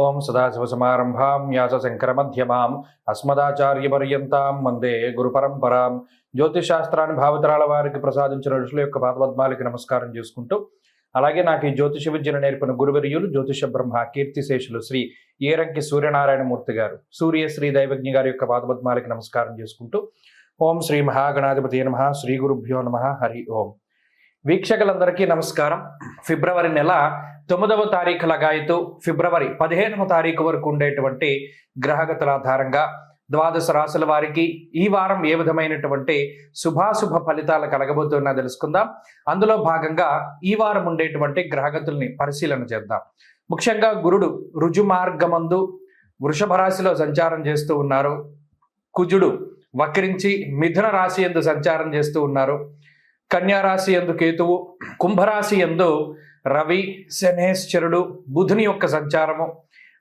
ఓం సదాశివసమారంభాం వ్యాసశంకరమధ్యమాం అస్మదాచార్యపర్యంతాం వందే గురుపరంపరాం. జ్యోతిషాస్త్రాన్ని భావితరాల వారికి ప్రసాదించిన ఋషుల యొక్క పాదపద్మాలకి నమస్కారం చేసుకుంటూ, అలాగే నాకు ఈ జ్యోతిష విద్యను నేర్పిన గురువర్యులు జ్యోతిష బ్రహ్మ కీర్తిశేషులు శ్రీ ఏరంకి సూర్యనారాయణమూర్తి గారు, సూర్యశ్రీ దైవజ్ఞ గారి యొక్క పాదపద్మాలకి నమస్కారం చేసుకుంటూ, ఓం శ్రీ మహాగణాధిపతి నమః, శ్రీ గురుభ్యో నమః, హరి ఓం. వీక్షకులందరికీ నమస్కారం. ఫిబ్రవరి నెల 9వ తారీఖు లగాయతు ఫిబ్రవరి 15వ తారీఖు వరకు ఉండేటువంటి గ్రహగతుల ఆధారంగా ద్వాదశ రాశుల వారికి ఈ వారం ఏ విధమైనటువంటి శుభాశుభ ఫలితాలు కలగబోతున్నా తెలుసుకుందాం. అందులో భాగంగా ఈ వారం ఉండేటువంటి గ్రహగతుల్ని పరిశీలన చేద్దాం. ముఖ్యంగా గురుడు రుజు మార్గమందు వృషభ రాశిలో సంచారం చేస్తూ ఉన్నారు. కుజుడు వక్రించి మిథున రాశి యందు సంచారం చేస్తూ ఉన్నారు. కన్యా రాశి యందు కేతువు, కుంభరాశి యందు రవి, శనేశ్వరుడు, బుధుని యొక్క సంచారము,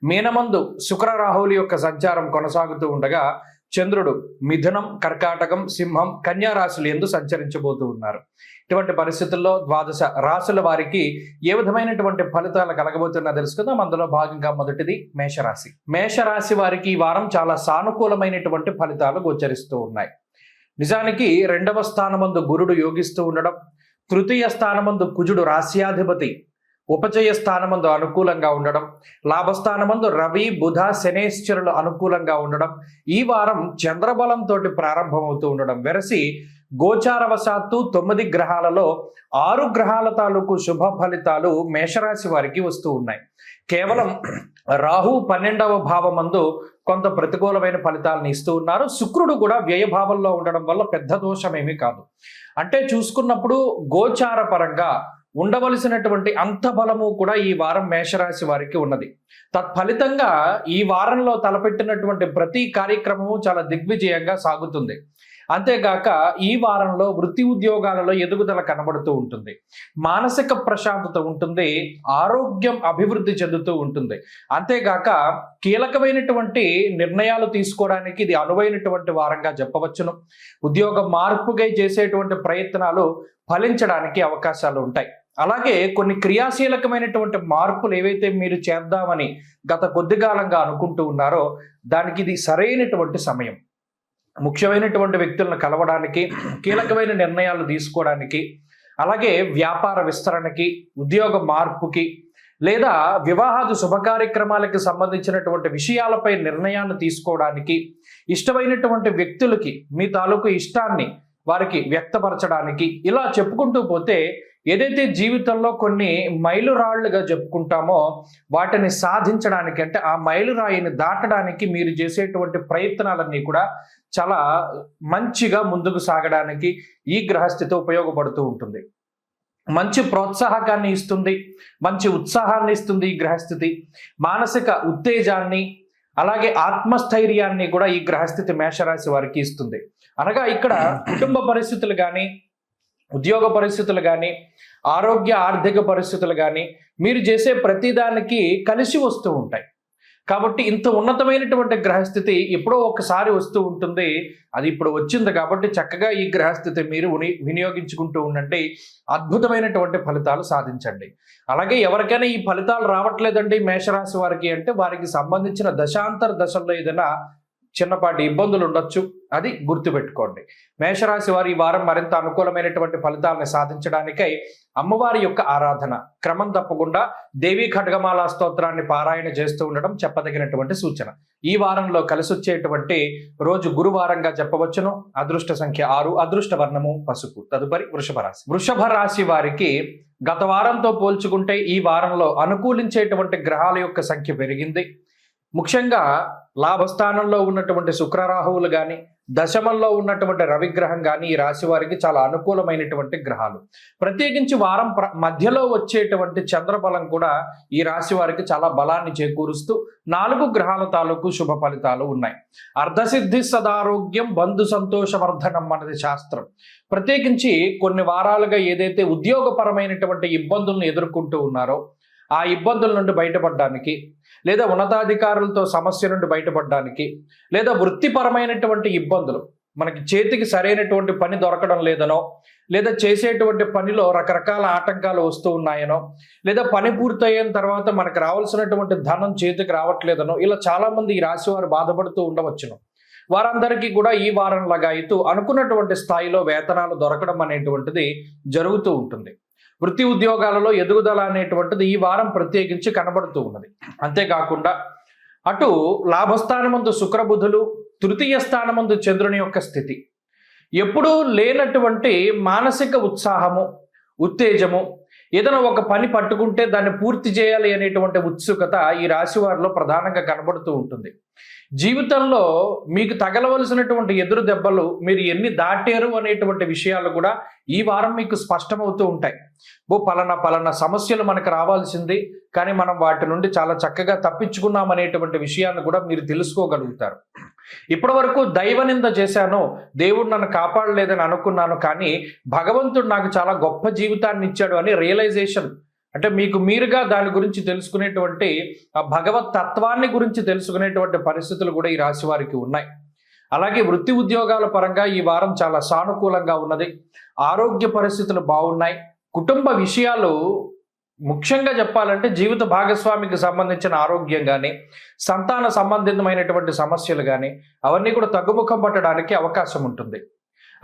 మీనమందు శుక్ర రాహువుల యొక్క సంచారం కొనసాగుతూ ఉండగా చంద్రుడు మిథునం, కర్కాటకం, సింహం, కన్యా రాశులు యందు సంచరించబోతూ ఉన్నారు. ఇటువంటి పరిస్థితుల్లో ద్వాదశ రాశుల వారికి ఏ విధమైనటువంటి ఫలితాలు కలగబోతున్నా తెలుసుకుందాం. అందులో భాగంగా మొదటిది మేషరాశి. మేషరాశి వారికి ఈ వారం చాలా సానుకూలమైనటువంటి ఫలితాలు గోచరిస్తూ ఉన్నాయి. నిజానికి 2వ స్థానమందు గురుడు యోగిస్తూ ఉండడం, తృతీయ స్థానమందు కుజుడు రాశ్యాధిపతి ఉపచయ స్థానమందు అనుకూలంగా ఉండడం, లాభస్థానమందు రవి, బుధ, శనేశ్వరులు అనుకూలంగా ఉండడం, ఈ వారం చంద్రబలంతో ప్రారంభమవుతూ ఉండడం వెరసి గోచారవశాత్తు 9 గ్రహాలలో 6 గ్రహాల తాలూకు శుభ ఫలితాలు మేషరాశి వారికి వస్తూ ఉన్నాయి. కేవలం రాహు 12వ భావమందు కొంత ప్రతికూలమైన ఫలితాలను ఇస్తూ ఉన్నారు. శుక్రుడు కూడా వ్యయభావంలో ఉండడం వల్ల పెద్ద దోషం ఏమీ కాదు. అంటే చూసుకున్నప్పుడు గోచార పరంగా ఉండవలసినటువంటి అంత బలము కూడా ఈ వారం మేషరాశి వారికి ఉన్నది. తత్ఫలితంగా ఈ వారంలో తలపెట్టినటువంటి ప్రతి కార్యక్రమము చాలా దిగ్విజయంగా సాగుతుంది. అంతేగాక ఈ వారంలో వృత్తి ఉద్యోగాలలో ఎదుగుదల కనబడుతూ ఉంటుంది, మానసిక ప్రశాంతత ఉంటుంది, ఆరోగ్యం అభివృద్ధి చెందుతూ ఉంటుంది. అంతేగాక కీలకమైనటువంటి నిర్ణయాలు తీసుకోవడానికి ఇది అనువైనటువంటి వారంగా చెప్పవచ్చును. ఉద్యోగ మార్పుకై చేసేటువంటి ప్రయత్నాలు ఫలించడానికి అవకాశాలు ఉంటాయి. అలాగే కొన్ని క్రియాశీలకమైనటువంటి మార్పులు ఏవైతే మీరు చేద్దామని గత కొద్ది కాలంగా అనుకుంటూ ఉన్నారో దానికి ఇది సరైనటువంటి సమయం. ముఖ్యమైనటువంటి వ్యక్తులను కలవడానికి, కీలకమైన నిర్ణయాలు తీసుకోవడానికి, అలాగే వ్యాపార విస్తరణకి, ఉద్యోగ మార్పుకి, లేదా వివాహాది శుభ కార్యక్రమాలకి సంబంధించినటువంటి విషయాలపై నిర్ణయాన్ని తీసుకోవడానికి, ఇష్టమైనటువంటి వ్యక్తులకి మీ తాలూకు ఇష్టాన్ని వారికి వ్యక్తపరచడానికి, ఇలా చెప్పుకుంటూ పోతే ఏదైతే జీవితంలో కొన్ని మైలురాళ్లుగా చెప్పుకుంటామో వాటిని సాధించడానికి, అంటే ఆ మైలురాయిని దాటడానికి మీరు చేసేటువంటి ప్రయత్నాలన్నీ కూడా చాలా మంచిగా ముందుకు సాగడానికి ఈ గ్రహస్థితి ఉపయోగపడుతూ ఉంటుంది. మంచి ప్రోత్సాహకాన్ని ఇస్తుంది, మంచి ఉత్సాహాన్ని ఇస్తుంది ఈ గ్రహస్థితి. మానసిక ఉత్తేజాన్ని, అలాగే ఆత్మస్థైర్యాన్ని కూడా ఈ గ్రహస్థితి మేషరాశి వారికి ఇస్తుంది. అనగా ఇక్కడ కుటుంబ పరిస్థితులు కానీ, ఉద్యోగ పరిస్థితులు కానీ, ఆరోగ్య ఆర్థిక పరిస్థితులు కానీ మీరు చేసే ప్రతిదానికి కలిసి వస్తూ ఉంటాయి. కాబట్టి ఇంత ఉన్నతమైనటువంటి గ్రహస్థితి ఎప్పుడో ఒకసారి వస్తూ ఉంటుంది. అది ఇప్పుడు వచ్చింది కాబట్టి చక్కగా ఈ గ్రహస్థితి మీరు వినియోగించుకుంటూ ఉండండి. అద్భుతమైనటువంటి ఫలితాలు సాధించండి. అలాగే ఎవరికైనా ఈ ఫలితాలు రావట్లేదండి మేషరాశి వారికి అంటే వారికి సంబంధించిన దశాంతర దశల్లో ఏదైనా చిన్నపాటి ఇబ్బందులు ఉండొచ్చు, అది గుర్తుపెట్టుకోండి. మేషరాశి వారు ఈ వారం మరింత అనుకూలమైనటువంటి ఫలితాలను సాధించడానికై అమ్మవారి యొక్క ఆరాధన క్రమం తప్పకుండా దేవీ ఖడ్గమాల స్తోత్రాన్ని పారాయణ చేస్తూ ఉండడం చెప్పదగినటువంటి సూచన. ఈ వారంలో కలిసి వచ్చేటువంటి రోజు గురువారంగా చెప్పవచ్చును. అదృష్ట సంఖ్య 6, అదృష్ట వర్ణము పసుపు. తదుపరి వృషభ రాశి. వృషభ రాశి వారికి గత వారంతో పోల్చుకుంటే ఈ వారంలో అనుకూలించేటువంటి గ్రహాల యొక్క సంఖ్య పెరిగింది. ముఖ్యంగా లాభస్థానంలో ఉన్నటువంటి శుక్రరాహువులు కానీ, దశమంలో ఉన్నటువంటి రవిగ్రహం కానీ ఈ రాశి వారికి చాలా అనుకూలమైనటువంటి గ్రహాలు. ప్రత్యేకించి వారం మధ్యలో వచ్చేటువంటి చంద్రబలం కూడా ఈ రాశి వారికి చాలా బలాన్ని చేకూరుస్తూ 4 గ్రహాల తాలూకు శుభ ఫలితాలు ఉన్నాయి. అర్ధసిద్ధి సదారోగ్యం బంధు సంతోషవర్ధనం అన్నది శాస్త్రం. ప్రత్యేకించి కొన్ని వారాలుగా ఏదైతే ఉద్యోగపరమైనటువంటి ఇబ్బందులను ఎదుర్కొంటూ ఉన్నారో ఆ ఇబ్బందుల నుండి బయటపడడానికి, లేదా ఉన్నతాధికారులతో సమస్య నుండి బయటపడడానికి, లేదా వృత్తిపరమైనటువంటి ఇబ్బందులు మనకి చేతికి సరైనటువంటి పని దొరకడం లేదనో, లేదా చేసేటువంటి పనిలో రకరకాల ఆటంకాలు వస్తూ ఉన్నాయనో, లేదా పని పూర్తయిన తర్వాత మనకు రావాల్సినటువంటి ధనం చేతికి రావట్లేదనో, ఇలా చాలామంది ఈ రాశి వారు బాధపడుతూ ఉండవచ్చును. వారందరికీ కూడా ఈ వారం లగాయితూ అనుకున్నటువంటి స్థాయిలో వేతనాలు దొరకడం అనేటువంటిది జరుగుతూ ఉంటుంది. వృత్తి ఉద్యోగాలలో ఎదుగుదల అనేటువంటిది ఈ వారం ప్రత్యేకించి కనబడుతూ ఉన్నది. అంతేకాకుండా అటు లాభస్థానమందు శుక్రబుధులు, తృతీయ స్థానమందు చంద్రుని యొక్క స్థితి, ఎప్పుడూ లేనటువంటి మానసిక ఉత్సాహము, ఉత్తేజము, ఏదైనా ఒక పని పట్టుకుంటే దాన్ని పూర్తి చేయాలి అనేటువంటి ఉత్సుకత ఈ రాశి వారిలో ప్రధానంగా కనబడుతూ ఉంటుంది. జీవితంలో మీకు తగలవలసినటువంటి ఎదురు దెబ్బలు మీరు ఎన్ని దాటారు అనేటువంటి విషయాలు కూడా ఈ వారం మీకు స్పష్టమవుతూ ఉంటాయి. పలానా సమస్యలు మనకు రావాల్సింది, కానీ మనం వాటి నుండి చాలా చక్కగా తప్పించుకున్నాం అనేటువంటి విషయాన్ని కూడా మీరు తెలుసుకోగలుగుతారు. ఇప్పటి వరకు దైవనింద చేశాను, దేవుడు నన్ను కాపాడలేదని అనుకున్నాను, కానీ భగవంతుడు నాకు చాలా గొప్ప జీవితాన్ని ఇచ్చాడు అని రియలైజేషన్, అంటే మీకు మీరుగా దాని గురించి తెలుసుకునేటువంటి ఆ భగవత్ తత్వాన్ని గురించి తెలుసుకునేటువంటి పరిస్థితులు కూడా ఈ రాశి వారికి ఉన్నాయి. అలాగే వృత్తి ఉద్యోగాల పరంగా ఈ వారం చాలా సానుకూలంగా ఉన్నది. ఆరోగ్య పరిస్థితులు బాగున్నాయి. కుటుంబ విషయాలు, ముఖ్యంగా చెప్పాలంటే జీవిత భాగస్వామికి సంబంధించిన ఆరోగ్యం కానీ, సంతాన సంబంధితమైనటువంటి సమస్యలు కానీ అవన్నీ కూడా తగ్గుముఖం పట్టడానికి అవకాశం ఉంటుంది.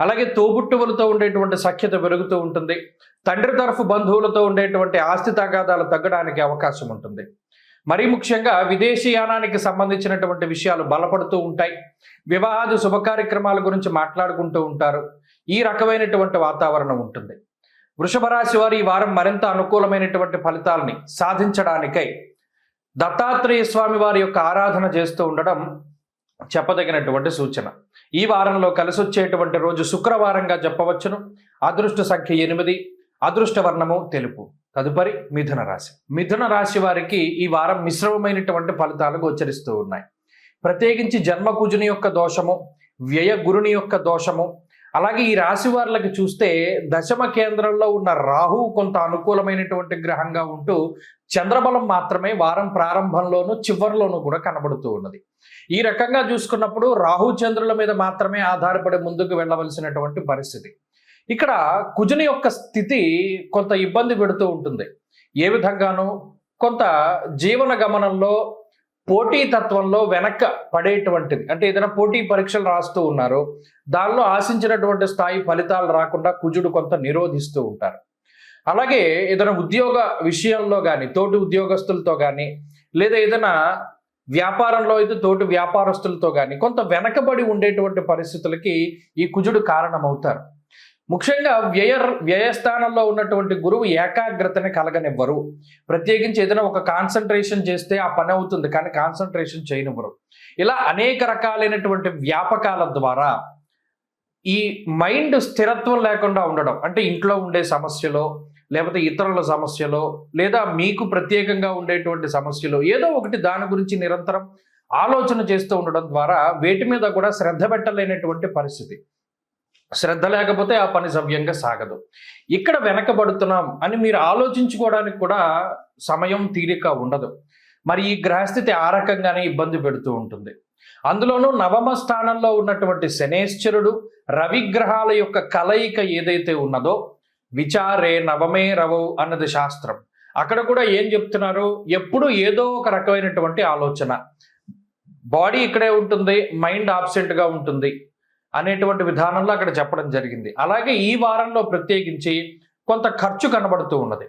అలాగే తోబుట్టువులతో ఉండేటువంటి సఖ్యత పెరుగుతూ ఉంటుంది. తండ్రి తరఫు బంధువులతో ఉండేటువంటి ఆస్తి తగాదాలు తగ్గడానికి అవకాశం ఉంటుంది. మరీ ముఖ్యంగా విదేశీయానానికి సంబంధించినటువంటి విషయాలు బలపడుతూ ఉంటాయి. వివాహాది శుభకార్యక్రమాల గురించి మాట్లాడుకుంటూ ఉంటారు. ఈ రకమైనటువంటి వాతావరణం ఉంటుంది. వృషభ రాశి వారు ఈ వారం మరింత అనుకూలమైనటువంటి ఫలితాలని సాధించడానికై దత్తాత్రేయ స్వామి వారి యొక్క ఆరాధన చేస్తూ ఉండడం చెప్పదగినటువంటి సూచన. ఈ వారంలో కలిసి వచ్చేటువంటి రోజు శుక్రవారంగా చెప్పవచ్చును. అదృష్ట సంఖ్య 8, అదృష్ట వర్ణము తెలుపు. తదుపరి మిథున రాశి. మిథున రాశి వారికి ఈ వారం మిశ్రమమైనటువంటి ఫలితాలు గోచరిస్తూ ఉన్నాయి. ప్రత్యేకించి జన్మకుజుని యొక్క దోషము, వ్యయ గురుని యొక్క దోషము, అలాగే ఈ రాశి వారికి చూస్తే దశమ కేంద్రంలో ఉన్న రాహువు కొంత అనుకూలమైనటువంటి గ్రహంగా ఉంటూ చంద్రబలం మాత్రమే వారం ప్రారంభంలోనూ చివరిలోనూ కూడా కనబడుతూ ఉన్నది. ఈ రకంగా చూసుకున్నప్పుడు రాహు చంద్రుల మీద మాత్రమే ఆధారపడి ముందుకు వెళ్ళవలసినటువంటి పరిస్థితి. ఇక్కడ కుజుని యొక్క స్థితి కొంత ఇబ్బంది పెడుతూ ఉంటుంది. ఏ విధంగానూ కొంత జీవన గమనంలో పోటీతత్వంలో వెనక్క పడేటువంటిది, అంటే ఏదైనా పోటీ పరీక్షలు రాస్తూ ఉన్నారు, దానిలో ఆశించినటువంటి స్థాయి ఫలితాలు రాకుండా కుజుడు కొంత నిరోధిస్తూ ఉంటారు. అలాగే ఏదైనా ఉద్యోగ విషయంలో కానీ, తోటి ఉద్యోగస్తులతో కానీ, లేదా ఏదైనా వ్యాపారంలో అయితే తోటి వ్యాపారస్తులతో కానీ కొంత వెనకబడి ఉండేటువంటి పరిస్థితులకి ఈ కుజుడు కారణమవుతారు. ముఖ్యంగా వ్యయస్థానంలో ఉన్నటువంటి గురువు ఏకాగ్రతని కలగనివ్వరు. ప్రత్యేకించి ఏదైనా ఒక కాన్సన్ట్రేషన్ చేస్తే ఆ పని అవుతుంది, కానీ కాన్సన్ట్రేషన్ చేయనివ్వరు. ఇలా అనేక రకాలైనటువంటి వ్యాపకాల ద్వారా ఈ మైండ్ స్థిరత్వం లేకుండా ఉండడం, అంటే ఇంట్లో ఉండే సమస్యలో, లేకపోతే ఇతరుల సమస్యలో, లేదా మీకు ప్రత్యేకంగా ఉండేటువంటి సమస్యలో ఏదో ఒకటి దాని గురించి నిరంతరం ఆలోచన చేస్తూ ఉండడం ద్వారా వేటి మీద కూడా శ్రద్ధ పెట్టలేనటువంటి పరిస్థితి. శ్రద్ధ లేకపోతే ఆ పని సవ్యంగా సాగదు. ఇక్కడ వెనకబడుతున్నాం అని మీరు ఆలోచించుకోవడానికి కూడా సమయం, తీరిక ఉండదు. మరి ఈ గ్రహస్థితి ఆ రకంగానే ఇబ్బంది పెడుతూ ఉంటుంది. అందులోనూ నవమ స్థానంలో ఉన్నటువంటి శనేశ్వరుడు, రవిగ్రహాల యొక్క కలయిక ఏదైతే ఉన్నదో, విచారే నవమే రవౌ అన్నది శాస్త్రం. అక్కడ కూడా ఏం చెప్తున్నారు, ఎప్పుడు ఏదో ఒక రకమైనటువంటి ఆలోచన, బాడీ ఇక్కడే ఉంటుంది, మైండ్ ఆబ్సెంట్గా ఉంటుంది అనేటువంటి విధానంలో అక్కడ చెప్పడం జరిగింది. అలాగే ఈ వారంలో ప్రత్యేకించి కొంత ఖర్చు కనబడుతూ ఉన్నది.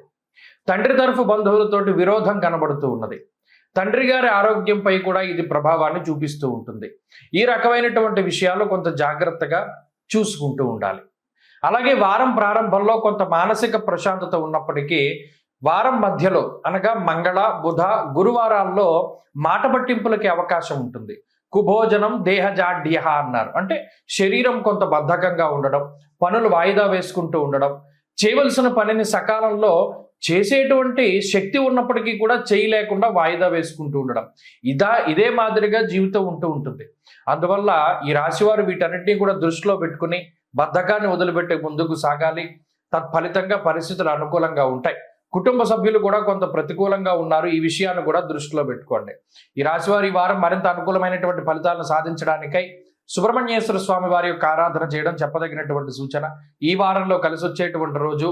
తండ్రి తరఫు బంధువులతోటి విరోధం కనబడుతూ ఉన్నది. తండ్రి గారి ఆరోగ్యంపై కూడా ఇది ప్రభావాన్ని చూపిస్తూ ఉంటుంది. ఈ రకమైనటువంటి విషయాలు కొంత జాగ్రత్తగా చూసుకుంటూ ఉండాలి. అలాగే వారం ప్రారంభంలో కొంత మానసిక ప్రశాంతత ఉన్నప్పటికీ వారం మధ్యలో అనగా మంగళ, బుధ, గురువారాల్లో మాట పట్టింపులకి అవకాశం ఉంటుంది. కుభోజనం దేహజాడ్య అన్నారు. అంటే శరీరం కొంత బద్ధకంగా ఉండడం, పనులు వాయిదా వేసుకుంటూ ఉండడం, చేయవలసిన పనిని సకాలంలో చేసేటువంటి శక్తి ఉన్నప్పటికీ కూడా చేయలేకుండా వాయిదా వేసుకుంటూ ఉండడం, ఇదే మాదిరిగా జీవితం ఉంటూ ఉంటుంది. అందువల్ల ఈ రాశివారు వీటన్నిటినీ కూడా దృష్టిలో పెట్టుకుని బద్ధకాన్ని వదిలిపెట్టి ముందుకు సాగాలి. తత్ఫలితంగా పరిస్థితులు అనుకూలంగా ఉంటాయి. కుటుంబ సభ్యులు కూడా కొంత ప్రతికూలంగా ఉన్నారు. ఈ విషయాన్ని కూడా దృష్టిలో పెట్టుకోండి. ఈ రాశివారి ఈ వారం మరింత అనుకూలమైనటువంటి ఫలితాలను సాధించడానికై సుబ్రహ్మణ్యేశ్వర స్వామి వారి యొక్క ఆరాధన చేయడం చెప్పదగినటువంటి సూచన. ఈ వారంలో కలిసి వచ్చేటువంటి రోజు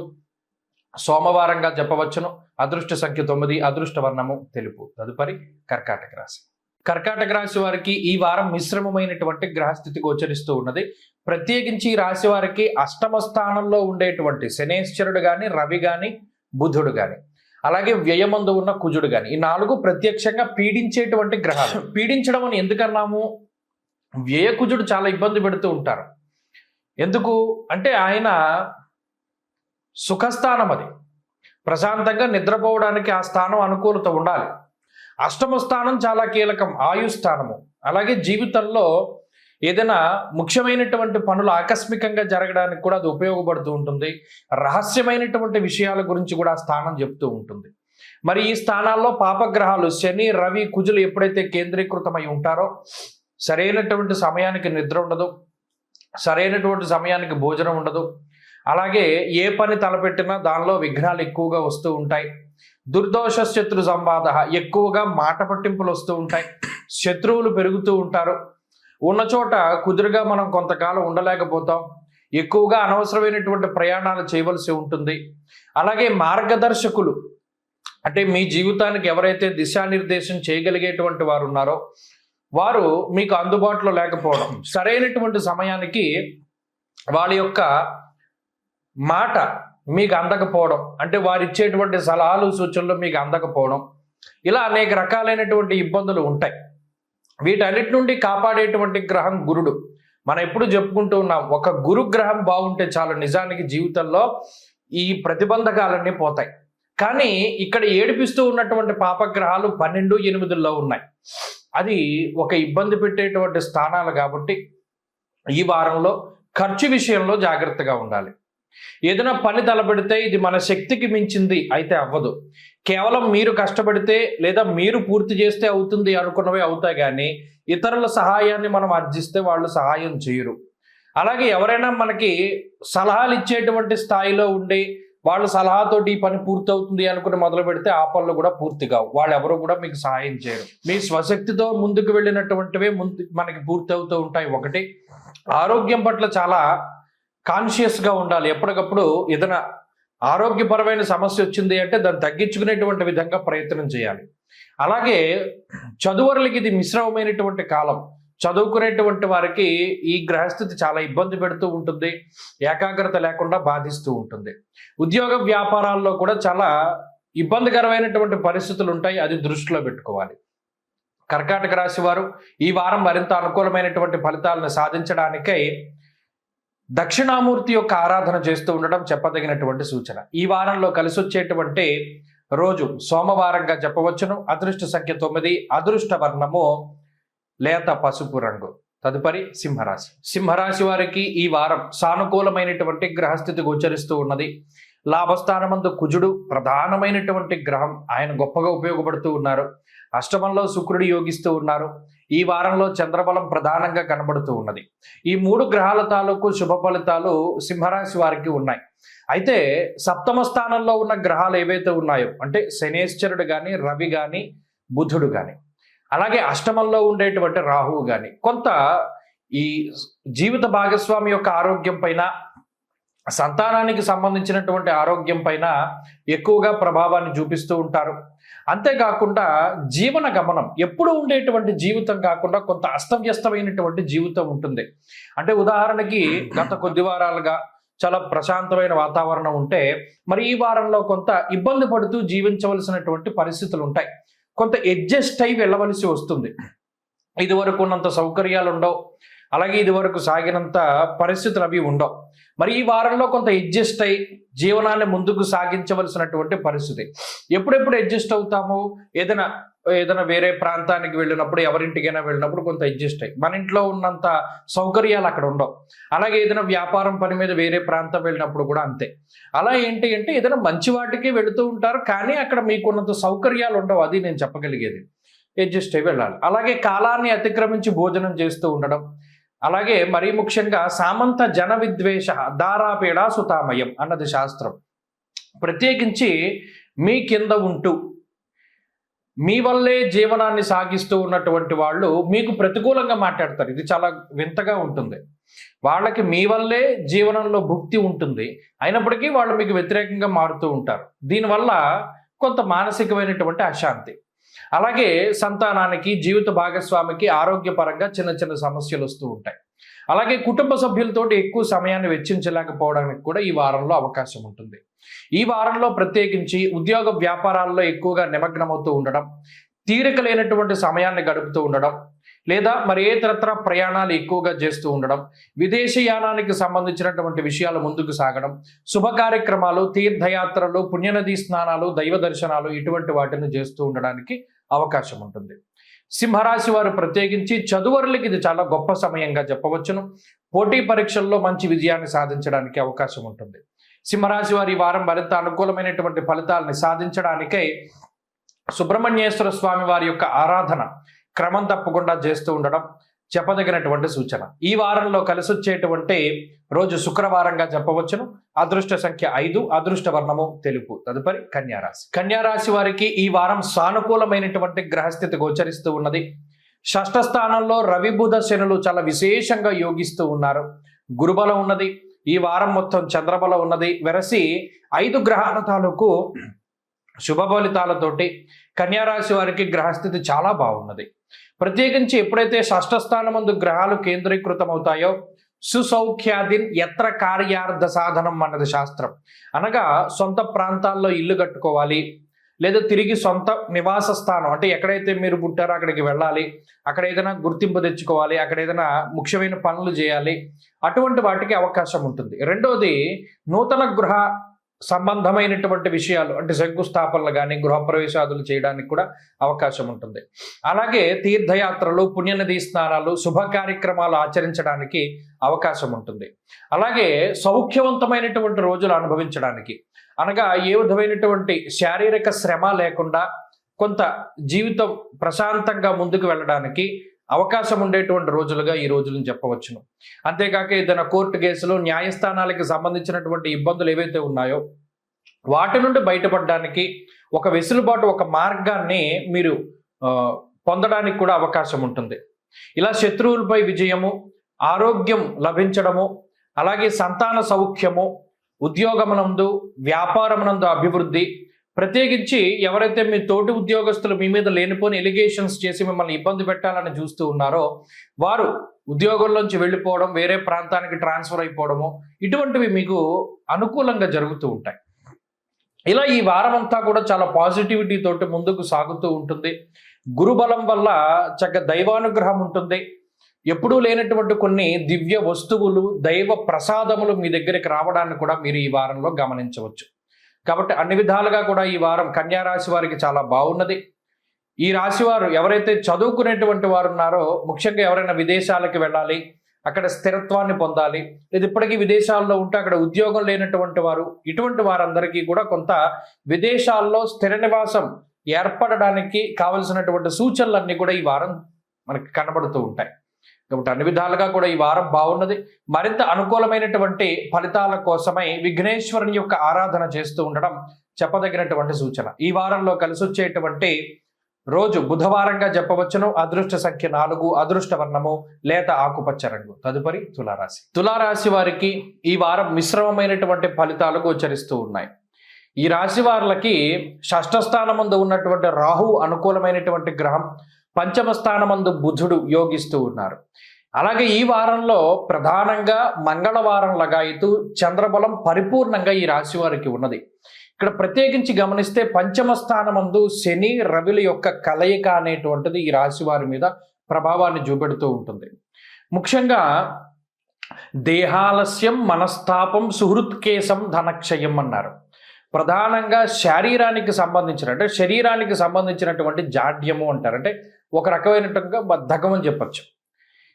సోమవారంగా చెప్పవచ్చును. అదృష్ట సంఖ్య 9, అదృష్ట వర్ణము తెలుపు. తదుపరి కర్కాటక రాశి. కర్కాటక రాశి వారికి ఈ వారం మిశ్రమమైనటువంటి గ్రహస్థితి గోచరిస్తూ ఉన్నది. ప్రత్యేకించి ఈ రాశి వారికి అష్టమ స్థానంలో ఉండేటువంటి శనేశ్వరుడు గాని, రవి గాని, బుధుడు గాని, అలాగే వ్యయమందు ఉన్న కుజుడు గాని, ఈ 4 ప్రత్యక్షంగా పీడించేటువంటి గ్రహాలు. పీడించడం అని ఎందుకన్నాము? వ్యయకుజుడు చాలా ఇబ్బంది పెడుతూ ఉంటారు. ఎందుకు అంటే ఆయన సుఖస్థానం, అది ప్రశాంతంగా నిద్రపోవడానికి ఆ స్థానం అనుకూలత ఉండాలి. అష్టమ స్థానం చాలా కీలకం, ఆయుస్థానము. అలాగే జీవితంలో ఏదైనా ముఖ్యమైనటువంటి పనులు ఆకస్మికంగా జరగడానికి కూడా అది ఉపయోగపడుతూ ఉంటుంది. రహస్యమైనటువంటి విషయాల గురించి కూడా ఆ స్థానం చెప్తూ ఉంటుంది. మరి ఈ స్థానాల్లో పాపగ్రహాలు శని, రవి, కుజులు ఎప్పుడైతే కేంద్రీకృతమై ఉంటారో సరైనటువంటి సమయానికి నిద్ర ఉండదు, సరైనటువంటి సమయానికి భోజనం ఉండదు. అలాగే ఏ పని తలపెట్టినా దానిలో విఘ్నాలు ఎక్కువగా వస్తూ ఉంటాయి. దుర్దోష శత్రు సంవాద, ఎక్కువగా మాట పట్టింపులు వస్తూ ఉంటాయి. శత్రువులు పెరుగుతూ ఉంటారు. ఉన్న చోట కుదురుగా మనం కొంతకాలం ఉండలేకపోతాం. ఎక్కువగా అనవసరమైనటువంటి ప్రయాణాలు చేయవలసి ఉంటుంది. అలాగే మార్గదర్శకులు అంటే మీ జీవితానికి ఎవరైతే దిశానిర్దేశం చేయగలిగేటువంటి వారు ఉన్నారో వారు మీకు అందుబాటులో లేకపోవడం, సరైనటువంటి సమయానికి వాళ్ళ యొక్క మాట మీకు అందకపోవడం, అంటే వారు ఇచ్చేటువంటి సలహాలు సూచనలు మీకు అందకపోవడం, ఇలా అనేక రకాలైనటువంటి ఇబ్బందులు ఉంటాయి. వీటన్నిటి నుండి కాపాడేటువంటి గ్రహం గురుడు. మనం ఎప్పుడు చెప్పుకుంటూ ఉన్నాం, ఒక గురు గ్రహం బాగుంటే చాలు, నిజానికి జీవితంలో ఈ ప్రతిబంధకాలన్నీ పోతాయి. కానీ ఇక్కడ ఏడిపిస్తూ ఉన్నటువంటి పాపగ్రహాలు 12, 8లో ఉన్నాయి. అది ఒక ఇబ్బంది పెట్టేటువంటి స్థానాలు కాబట్టి ఈ వారంలో ఖర్చు విషయంలో జాగ్రత్తగా ఉండాలి. ఏదైనా పని తలపెడితే ఇది మన శక్తికి మించింది అయితే అవ్వదు. కేవలం మీరు కష్టపడితే లేదా మీరు పూర్తి చేస్తే అవుతుంది అనుకున్నవే అవుతాయి, కానీ ఇతరుల సహాయాన్ని మనం ఆర్జిస్తే వాళ్ళు సహాయం చేయరు. అలాగే ఎవరైనా మనకి సలహాలు ఇచ్చేటువంటి స్థాయిలో ఉండి వాళ్ళ సలహాతోటి ఈ పని పూర్తి అవుతుంది అనుకుని మొదలు పెడితే ఆ పనులు కూడా పూర్తి కావు. వాళ్ళు ఎవరు కూడా మీకు సహాయం చేయరు. మీ స్వశక్తితో ముందుకు వెళ్ళినటువంటివే మనకి పూర్తి అవుతూ ఉంటాయి. ఒకటి, ఆరోగ్యం పట్ల చాలా కాన్షియస్గా ఉండాలి. ఎప్పటికప్పుడు ఏదైనా ఆరోగ్యపరమైన సమస్య వచ్చింది అంటే దాన్ని తగ్గించుకునేటువంటి విధంగా ప్రయత్నం చేయాలి. అలాగే చదువరులకి ఇది మిశ్రమమైనటువంటి కాలం. చదువుకునేటువంటి వారికి ఈ గ్రహస్థితి చాలా ఇబ్బంది పెడుతూ ఉంటుంది, ఏకాగ్రత లేకుండా బాధిస్తూ ఉంటుంది. ఉద్యోగ వ్యాపారాల్లో కూడా చాలా ఇబ్బందికరమైనటువంటి పరిస్థితులు ఉంటాయి, అది దృష్టిలో పెట్టుకోవాలి. కర్కాటక రాశి వారు ఈ వారం మరింత అనుకూలమైనటువంటి ఫలితాలను సాధించడానికై దక్షిణామూర్తి యొక్క ఆరాధన చేస్తూ ఉండడం చెప్పదగినటువంటి సూచన. ఈ వారంలో కలిసి వచ్చేటువంటి రోజు సోమవారంగా చెప్పవచ్చును. అదృష్ట సంఖ్య 9, అదృష్ట వర్ణము లేత పసుపు రంగు. తదుపరి సింహరాశి. సింహరాశి వారికి ఈ వారం సానుకూలమైనటువంటి గ్రహస్థితి గోచరిస్తూ ఉన్నది. లాభస్థానమందు కుజుడు ప్రధానమైనటువంటి గ్రహం, ఆయన గొప్పగా ఉపయోగపడుతూ ఉన్నారు. అష్టమంలో శుక్రుడు యోగిస్తూ ఉన్నారు. ఈ వారంలో చంద్రబలం ప్రధానంగా కనబడుతూ ఉన్నది. ఈ 3 గ్రహాల తాలూకు శుభ ఫలితాలు సింహరాశి వారికి ఉన్నాయి. అయితే సప్తమ స్థానంలో ఉన్న గ్రహాలు ఏవైతే ఉన్నాయో అంటే శనేశ్వరుడు కానీ, రవి కానీ, బుధుడు కానీ, అలాగే అష్టమంలో ఉండేటువంటి రాహువు కానీ కొంత ఈ జీవిత భాగస్వామి యొక్క ఆరోగ్యం పైన, సంతానానికి సంబంధించినటువంటి ఆరోగ్యం పైన ఎక్కువగా ప్రభావాన్ని చూపిస్తూ ఉంటారు. అంతేకాకుండా జీవన గమనం ఎప్పుడు ఉండేటువంటి జీవితం కాకుండా కొంత అస్తవ్యస్తమైనటువంటి జీవితం ఉంటుంది. అంటే ఉదాహరణకి గత కొద్ది వారాలుగా చాలా ప్రశాంతమైన వాతావరణం ఉంటే మరి ఈ వారంలో కొంత ఇబ్బంది పడుతూ జీవించవలసినటువంటి పరిస్థితులు ఉంటాయి. కొంత అడ్జస్ట్ అయి వెళ్ళవలసి వస్తుంది. ఇది వరకు ఉన్నంత సౌకర్యాలు ఉండవు, అలాగే ఇది వరకు సాగినంత పరిస్థితులు అవి ఉండవు. మరి ఈ వారంలో కొంత అడ్జస్ట్ అయి జీవనాన్ని ముందుకు సాగించవలసినటువంటి పరిస్థితి. ఎప్పుడెప్పుడు అడ్జస్ట్ అవుతాము? ఏదైనా వేరే ప్రాంతానికి వెళ్ళినప్పుడు, ఎవరింటికైనా వెళ్ళినప్పుడు కొంత అడ్జస్ట్ అయ్యి, మన ఇంట్లో ఉన్నంత సౌకర్యాలు అక్కడ ఉండవు. అలాగే ఏదైనా వ్యాపారం పని మీద వేరే ప్రాంతం వెళ్ళినప్పుడు కూడా అంతే. అలా ఏంటి అంటే ఏదైనా మంచి వాటికి వెళుతూ ఉంటారు, కానీ అక్కడ మీకున్నంత సౌకర్యాలు ఉండవు. అది నేను చెప్పగలిగేది. అడ్జస్ట్ అయ్యి వెళ్ళాలి. అలాగే కాలాన్ని అతిక్రమించి భోజనం చేస్తూ ఉండడం, అలాగే మరీ ముఖ్యంగా సామంత జన విద్వేష దారాపీడా సుతామయం అన్నది శాస్త్రం. ప్రత్యేకించి మీ కింద ఉంటూ మీ వల్లే జీవనాన్ని సాగిస్తూ ఉన్నటువంటి వాళ్ళు మీకు ప్రతికూలంగా మాట్లాడతారు. ఇది చాలా వింతగా ఉంటుంది. వాళ్ళకి మీ వల్లే జీవనంలో భుక్తి ఉంటుంది, అయినప్పటికీ వాళ్ళు మీకు వ్యతిరేకంగా మారుతూ ఉంటారు. దీనివల్ల కొంత మానసికమైనటువంటి అశాంతి, అలాగే సంతానానికి, జీవిత భాగస్వామికి ఆరోగ్యపరంగా చిన్న చిన్న సమస్యలు వస్తూ ఉంటాయి. అలాగే కుటుంబ సభ్యులతో ఎక్కువ సమయాన్ని వెచ్చించలేకపోవడానికి కూడా ఈ వారంలో అవకాశం ఉంటుంది. ఈ వారంలో ప్రత్యేకించి ఉద్యోగ వ్యాపారాల్లో ఎక్కువగా నిమగ్నమవుతూ ఉండడం, తీరిక లేనటువంటి సమయాన్ని గడుపుతూ ఉండడం, లేదా మరి ఏ ఇతరత్ర ప్రయాణాలు ఎక్కువగా చేస్తూ ఉండడం, విదేశీయానానికి సంబంధించినటువంటి విషయాలు ముందుకు సాగడం, శుభ కార్యక్రమాలు, తీర్థయాత్రలు, పుణ్యనదీ స్నానాలు, దైవ దర్శనాలు ఇటువంటి వాటిని చేస్తూ ఉండడానికి అవకాశం ఉంటుంది. సింహరాశి వారు ప్రత్యేకించి చదువరులకి ఇది చాలా గొప్ప సమయంగా చెప్పవచ్చును. పోటీ పరీక్షల్లో మంచి విజయాన్ని సాధించడానికి అవకాశం ఉంటుంది. సింహరాశి వారి వారం మరింత అనుకూలమైనటువంటి ఫలితాలని సాధించడానికై సుబ్రహ్మణ్యేశ్వర స్వామి వారి యొక్క ఆరాధన క్రమం తప్పకుండా చేస్తూ ఉండడం చెప్పదగినటువంటి సూచన. ఈ వారంలో కలిసి వచ్చేటువంటి రోజు శుక్రవారంగా చెప్పవచ్చును. అదృష్ట సంఖ్య 5, అదృష్ట వర్ణము తెలుపు. తదుపరి కన్యారాశి. కన్యారాశి వారికి ఈ వారం సానుకూలమైనటువంటి గ్రహస్థితి గోచరిస్తూ ఉన్నది. షష్ఠ స్థానంలో రవి బుధ శనులు చాలా విశేషంగా యోగిస్తూ ఉన్నారు. గురుబలం ఉన్నది. ఈ వారం మొత్తం చంద్రబలం ఉన్నది. వెరసి 5 గ్రహాల తాలూకు శుభ ఫలితాలతోటి కన్యారాశి వారికి గ్రహస్థితి చాలా బాగున్నది. ప్రత్యేకించి ఎప్పుడైతే షష్ఠ స్థానమందు గ్రహాలు కేంద్రీకృతం అవుతాయో సుసౌఖ్యాదిన్ ఎత్ర కార్యార్థ సాధనం అన్నది శాస్త్రం. అనగా సొంత ప్రాంతాల్లో ఇల్లు కట్టుకోవాలి, లేదా తిరిగి సొంత నివాస స్థానం అంటే ఎక్కడైతే మీరు పుట్టారో అక్కడికి వెళ్ళాలి, అక్కడ ఏదైనా గుర్తింపు తెచ్చుకోవాలి, అక్కడ ఏదైనా ముఖ్యమైన పనులు చేయాలి, అటువంటి వాటికి అవకాశం ఉంటుంది. రెండోది నూతన గృహ సంబంధమైనటువంటి విషయాలు అంటే శంకుస్థాపనలు కానీ గృహప్రవేశాదులు చేయడానికి కూడా అవకాశం ఉంటుంది. అలాగే తీర్థయాత్రలు, పుణ్యనదీ స్నానాలు, శుభ కార్యక్రమాలు ఆచరించడానికి అవకాశం ఉంటుంది. అలాగే సౌఖ్యవంతమైనటువంటి రోజులు అనుభవించడానికి, అనగా ఏ విధమైనటువంటి శారీరక శ్రమ లేకుండా కొంత జీవితం ప్రశాంతంగా ముందుకు వెళ్ళడానికి అవకాశం ఉండేటువంటి రోజులుగా ఈ రోజులను చెప్పవచ్చును. అంతేకాక ఏదైనా కోర్టు కేసులు, న్యాయస్థానాలకు సంబంధించినటువంటి ఇబ్బందులు ఏవైతే ఉన్నాయో వాటి నుండి బయటపడడానికి ఒక వెసులుబాటు, ఒక మార్గాన్ని మీరు పొందడానికి కూడా అవకాశం ఉంటుంది. ఇలా శత్రువులపై విజయము, ఆరోగ్యం లభించడము, అలాగే సంతాన సౌఖ్యము, ఉద్యోగమునందు, వ్యాపారమునందు అభివృద్ధి, ప్రత్యేకించి ఎవరైతే మీ తోటి ఉద్యోగస్తులు మీ మీద లేనిపోని ఎలిగేషన్స్ చేసి మిమ్మల్ని ఇబ్బంది పెట్టాలని చూస్తూ ఉన్నారో వారు ఉద్యోగంలోంచి వెళ్ళిపోవడం, వేరే ప్రాంతానికి ట్రాన్స్ఫర్ అయిపోవడము, ఇటువంటివి మీకు అనుకూలంగా జరుగుతూ ఉంటాయి. ఇలా ఈ వారం అంతా కూడా చాలా పాజిటివిటీ తోటి ముందుకు సాగుతూ ఉంటుంది. గురుబలం వల్ల చక్కగా దైవానుగ్రహం ఉంటుంది. ఎప్పుడూ లేనటువంటి కొన్ని దివ్య వస్తువులు, దైవ ప్రసాదములు మీ దగ్గరికి రావడాన్ని కూడా మీరు ఈ వారంలో గమనించవచ్చు. కాబట్టి అన్ని విధాలుగా కూడా ఈ వారం కన్యారాశి వారికి చాలా బాగున్నది. ఈ రాశి వారు ఎవరైతే చదువుకునేటువంటి వారు ఉన్నారో, ముఖ్యంగా ఎవరైనా విదేశాలకు వెళ్ళాలి, అక్కడ స్థిరత్వాన్ని పొందాలి, లేదా ఇప్పటికీ విదేశాల్లో ఉంటే అక్కడ ఉద్యోగం లేనటువంటి వారు, ఇటువంటి వారందరికీ కూడా కొంత విదేశాల్లో స్థిర నివాసం ఏర్పడడానికి కావలసినటువంటి సూచనలన్నీ కూడా ఈ వారం మనకి కనబడుతూ ఉంటాయి. కాబట్టి అన్ని విధాలుగా కూడా ఈ వారం బాగున్నది. మరింత అనుకూలమైనటువంటి ఫలితాల కోసమై విఘ్నేశ్వరుని యొక్క ఆరాధన చేస్తూ ఉండడం చెప్పదగినటువంటి సూచన. ఈ వారంలో కలిసి వచ్చేటువంటి రోజు బుధవారంగా చెప్పవచ్చును. అదృష్ట సంఖ్య 4, అదృష్ట వర్ణము లేత ఆకుపచ్చ రంగు. తదుపరి తులారాశి. తులారాశి వారికి ఈ వారం మిశ్రమమైనటువంటి ఫలితాలు గోచరిస్తూ ఉన్నాయి. ఈ రాశి వారికి షష్ఠ స్థానమందు ఉన్నటువంటి రాహు అనుకూలమైనటువంటి గ్రహం, పంచమ స్థానమందు బుధుడు యోగిస్తూ ఉన్నారు. అలాగే ఈ వారంలో ప్రధానంగా మంగళవారం లగాయితూ చంద్రబలం పరిపూర్ణంగా ఈ రాశి వారికి ఉన్నది. ఇక్కడ ప్రత్యేకించి గమనిస్తే పంచమ స్థానమందు శని రవిల యొక్క కలయిక అనేటువంటిది ఈ రాశి వారి మీద ప్రభావాన్ని చూపెడుతూ ఉంటుంది. ముఖ్యంగా దేహాలస్యం, మనస్తాపం, సుహృత్కేశం, ధనక్షయం అన్నారు. ప్రధానంగా శరీరానికి సంబంధించినటువంటి జాడ్యము అంటారు. అంటే ఒక రకమైనట్టుగా బద్ధకం అని చెప్పచ్చు.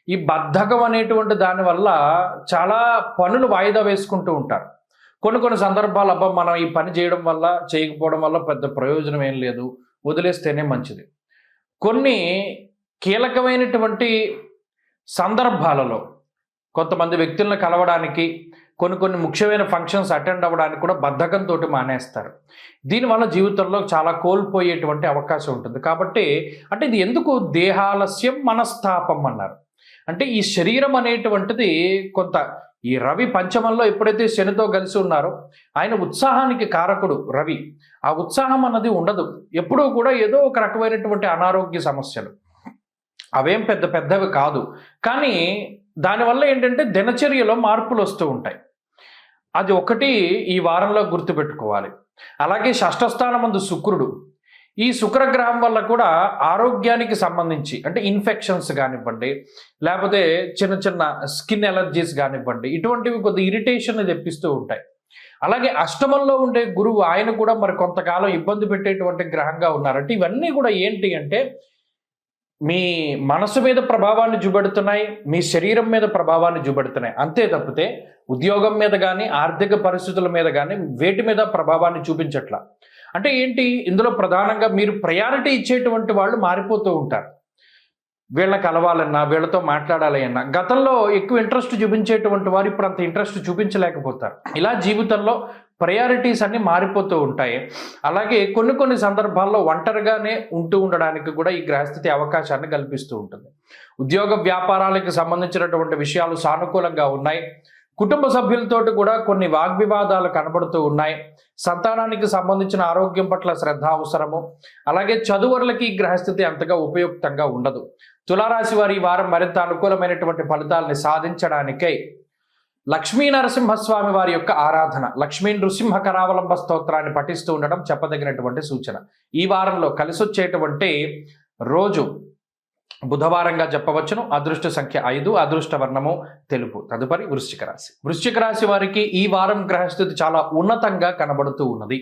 ఈ బద్ధకం అనేటువంటి దానివల్ల చాలా పనులు వాయిదా వేసుకుంటూ ఉంటారు. కొన్ని సందర్భాలు అబ్బా మనం ఈ పని చేయడం వల్ల, చేయకపోవడం వల్ల పెద్ద ప్రయోజనం ఏం లేదు, వదిలేస్తేనే మంచిది. కొన్ని కీలకమైనటువంటి సందర్భాలలో కొంతమంది వ్యక్తులను కలవడానికి, కొన్ని ముఖ్యమైన ఫంక్షన్స్ అటెండ్ అవ్వడానికి కూడా బద్ధకంతో మానేస్తారు. దీనివల్ల జీవితంలో చాలా కోల్పోయేటువంటి అవకాశం ఉంటుంది. కాబట్టి అంటే ఇది ఎందుకు దేహాలస్యం మనస్తాపం అన్నారు అంటే ఈ శరీరం అనేటువంటిది కొంత ఈ రవి పంచమంలో ఎప్పుడైతే శనితో కలిసి ఉన్నారో ఆయన ఉత్సాహానికి కారకుడు రవి. ఆ ఉత్సాహం అన్నది ఉండదు. ఎప్పుడూ కూడా ఏదో ఒక రకమైనటువంటి అనారోగ్య సమస్యలు, అవేం పెద్దవి కాదు. కానీ దానివల్ల ఏంటంటే దినచర్యలో మార్పులు వస్తూ ఉంటాయి. అది ఒకటి ఈ వారంలో గుర్తుపెట్టుకోవాలి. అలాగే షష్ఠస్థానమందు శుక్రుడు, ఈ శుక్రగ్రహం వల్ల కూడా ఆరోగ్యానికి సంబంధించి అంటే ఇన్ఫెక్షన్స్ కానివ్వండి, లేకపోతే చిన్న స్కిన్ ఎలర్జీస్ కానివ్వండి, ఇటువంటివి కొద్ది ఇరిటేషన్ తెప్పిస్తూ ఉంటాయి. అలాగే అష్టమంలో ఉండే గురువు ఆయన కూడా మరి కొంతకాలం ఇబ్బంది పెట్టేటువంటి గ్రహంగా ఉన్నారంటే ఇవన్నీ కూడా ఏంటి అంటే మీ మనసు మీద ప్రభావాన్ని చూపెడుతున్నాయి, మీ శరీరం మీద ప్రభావాన్ని చూపెడుతున్నాయి. అంతే తప్పితే ఉద్యోగం మీద కానీ ఆర్థిక పరిస్థితుల మీద కానీ వేటి మీద ప్రభావాన్ని చూపించట్లా. అంటే ఏంటి, ఇందులో ప్రధానంగా మీరు ప్రయారిటీ ఇచ్చేటువంటి వాళ్ళు మారిపోతూ ఉంటారు. వీళ్ళని కలవాలన్నా, వీళ్ళతో మాట్లాడాలి అన్నా గతంలో ఎక్కువ ఇంట్రెస్ట్ చూపించేటువంటి వారు ఇప్పుడు అంత ఇంట్రెస్ట్ చూపించలేకపోతారు. ఇలా జీవితంలో ప్రయారిటీస్ అన్ని మారిపోతూ ఉంటాయి. అలాగే కొన్ని సందర్భాల్లో ఒంటరిగానే ఉంటూ ఉండడానికి కూడా ఈ గ్రహస్థితి అవకాశాన్ని కల్పిస్తూ ఉంటుంది. ఉద్యోగ వ్యాపారాలకు సంబంధించినటువంటి విషయాలు సానుకూలంగా ఉన్నాయి. కుటుంబ సభ్యులతోటి కూడా కొన్ని వాగ్వివాదాలు కనబడుతూ ఉన్నాయి. సంతానానికి సంబంధించిన ఆరోగ్యం పట్ల శ్రద్ధ అవసరము. అలాగే చదువులకి గ్రహస్థితి అంతగా ఉపయుక్తంగా ఉండదు. తులారాశి వారి ఈ వారం మరింత అనుకూలమైనటువంటి ఫలితాలని సాధించడానికై లక్ష్మీ నరసింహస్వామి వారి యొక్క ఆరాధన, లక్ష్మీ నృసింహ కరావలంబ స్తోత్రాన్ని పఠిస్తూ ఉండడం చెప్పదగినటువంటి సూచన. ఈ వారంలో కలిసొచ్చేటువంటి రోజు బుధవారంగా చెప్పవచ్చును. అదృష్ట సంఖ్య 5, అదృష్ట వర్ణము తెలుపు. తదుపరి వృశ్చిక రాశి. వృశ్చిక రాశి వారికి ఈ వారం గ్రహస్థితి చాలా ఉన్నతంగా కనబడుతూ ఉన్నది.